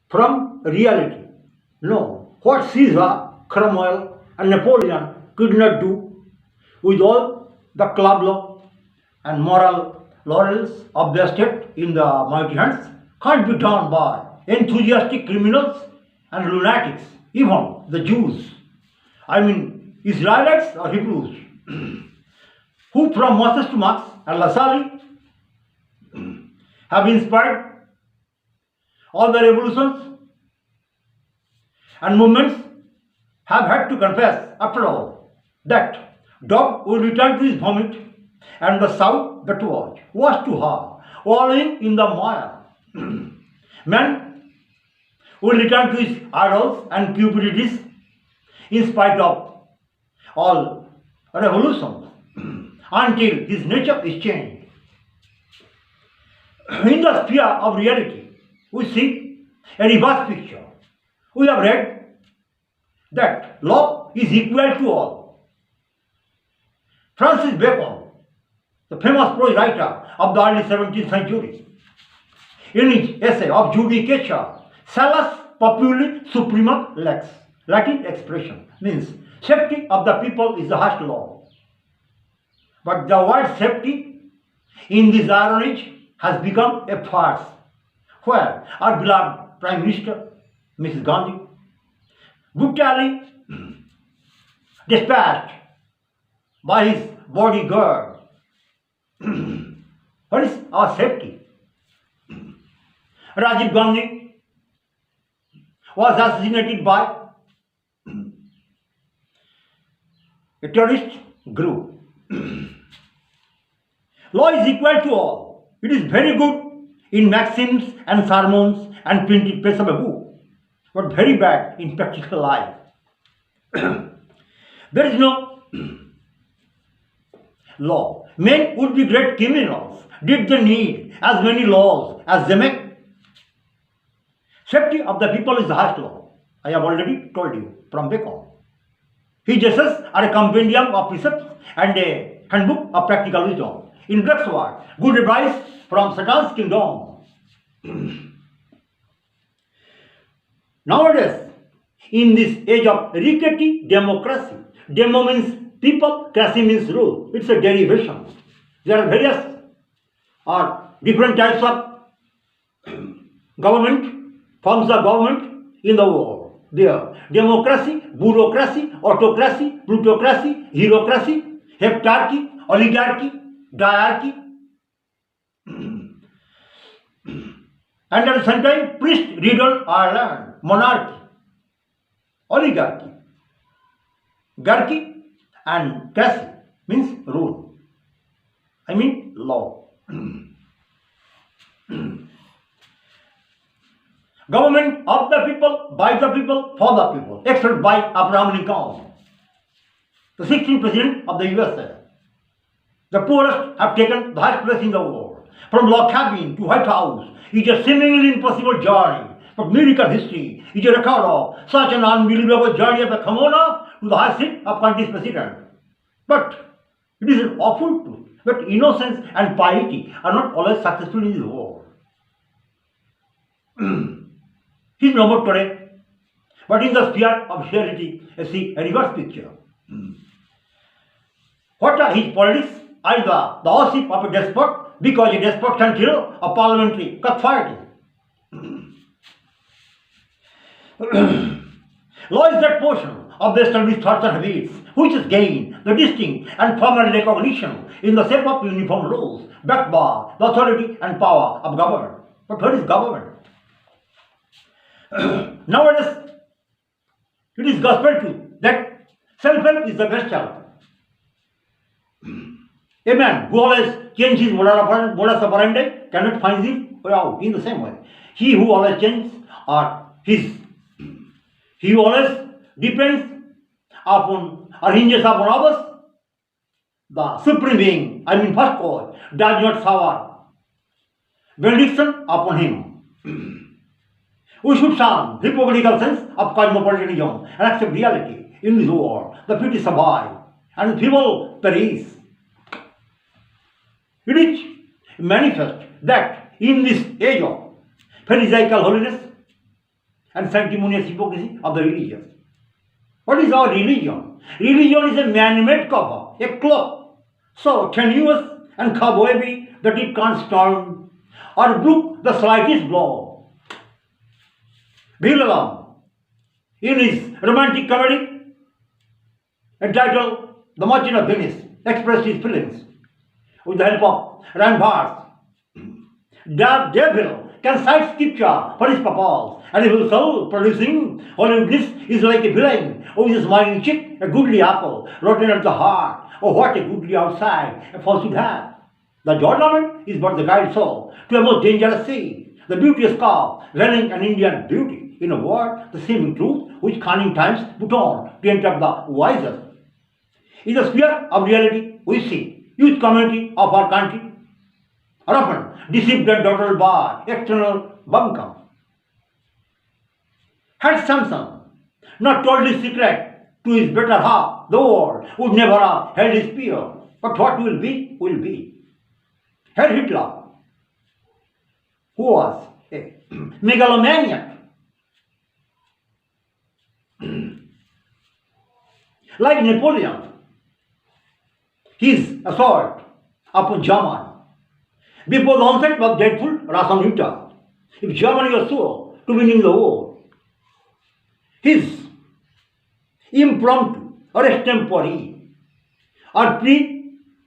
from reality. No, what Caesar, Cromwell, and Napoleon could not do with all the club law and moral laurels of the state in the mighty hands can't be done by enthusiastic criminals and lunatics, even the Jews. I mean, Israelites or Hebrews, who from Moses to Marx and Lassalle have inspired all the revolutions and movements have had to confess, after all, that dog will return to his vomit and the sow that was to her, wallowing in the mire. Man will return to his idols and cupidities in spite of all revolutions until his nature is changed. In the sphere of reality, we see a reverse picture. We have read that law is equal to all. Francis Bacon, the famous prose writer of the early 17th century, in his essay of Judicature, Salus Populi Suprema Lex, Latin expression, means safety of the people is the highest law. But the word safety in this iron age has become a farce, where our beloved Prime Minister, Mrs. Gandhi, brutally dispatched by his bodyguard. What is our safety? Rajiv Gandhi was assassinated by a terrorist group. Law is equal to all. It is very good in maxims and sermons and printed page of a book, but very bad in practical life. There is no law. Men would be great criminals did they need as many laws as they make. Safety of the people is the highest law. I have already told you from Bacon. His essays are a compendium of precepts and a handbook of practical wisdom. In Black's word, good advice from Satan's kingdom. Nowadays, in this age of rickety democracy, demo means people, cracy means rule. It's a derivation. There are various or different types of government, forms of government in the world. There, democracy, bureaucracy, autocracy, plutocracy, hierocracy, heptarchy, oligarchy, diarchy, and at the same time, priest-ridden Ireland, monarchy, oligarchy, garchy, and cracy means rule. I mean law. Government of the people, by the people, for the people, except by Abraham Lincoln, the 16th president of the USA. The poorest have taken the highest place in the world. From log cabin to White House is a seemingly impossible journey, but miracle history is a record of such an unbelievable journey of a commoner to the high seat of country's president. But it is an awful truth that innocence and piety are not always successful in this world. He is no more today, but in the sphere of reality, I see a reverse picture. What are his politics? Either the worship of a despot, because a despot can kill a parliamentary cockfighting. Law is that portion of the established thoughts and habits which is gained the distinct and formal recognition in the shape of uniform rules backed by the authority and power of government. But what is government? Nowadays, it is gospel truth that self-help is the best help. A man who always changes his modus operandi cannot find his way out in the same way. He who always changes he who always depends upon or hinges upon others, the supreme being, I mean first cause, does not shower benediction upon him. We should shun hypocritical sense of cosmopolitanism and accept reality in this world. The fit survive and the people perish. It is manifest that in this age of Pharisaical holiness, and sanctimonious hypocrisy of the religious. What is our religion? Religion is a man-made cover, a cloak, so tenuous and cobwebby that it can't stand or brook the slightest blow. Bhelalam, in his romantic comedy entitled The Merchant of Venice, expressed his feelings with the help of rhyme bars. The devil can cite scripture for his purpose, and evil soul producing holy bliss is like a villain with a smiling cheek, a goodly apple, rotten at the heart. Oh, what a goodly outside a falsehood hath. The ornament is but the guide soul to a most dangerous sea, the beauteous calf, running an Indian beauty. In a word, the seeming truth which cunning times put on to entrap the wisest. In the sphere of reality, we see youth community of our country are often deceived and dawdled by external buncombe. Had Samson not told his secret to his better half, the world would never have held his peer. But what will be, will be. Had Hitler, who was a megalomaniac, like Napoleon, his assault upon Germany before the onset of dreadful ration winter, if Germany was so to winning the war, his impromptu or extempore or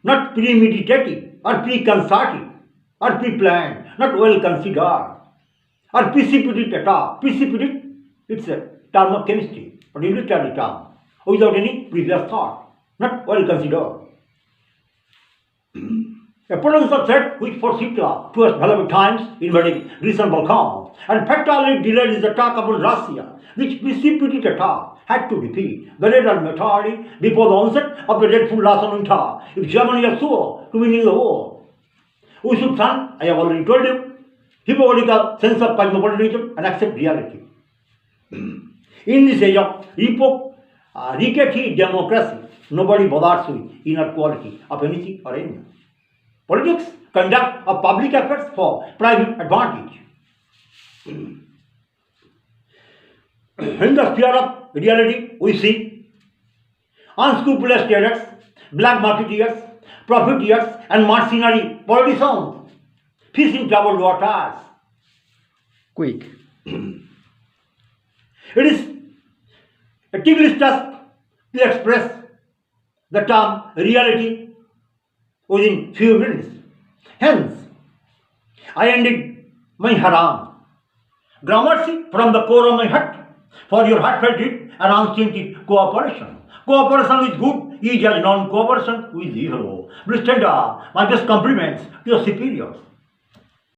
not premeditated or preconcerted or pre-planned, not well considered or precipitate attack. Precipitate, it's a term of chemistry, but military term, without any previous thought, not well considered. A potential threat which forced Hitler to his valuable times invading recent Balkans and fatally delayed his attack upon Russia, which precipitate attack had to defeat the Red Army entirely before the onset of the dreadful Russian winter. If Germany was sure to winning the war, we should shun, I have already told you, hypocritical sense of cosmopolitanism and accept reality. In this age of rickety democracy, nobody bothers with inner quality of anything or anyone. Politics conduct of public affairs for private advantage. In the sphere of reality, we see unscrupulous traders, black marketeers, profiteers, and mercenary politicians fishing troubled waters. Quick. It is a ticklish task to express the term reality within few minutes. Hence, I ended my haram. Gramercy from the core of my heart for your heartfelt and unstinted cooperation. Cooperation with good is as non-cooperation with evil. Please tender my best compliments to your superiors.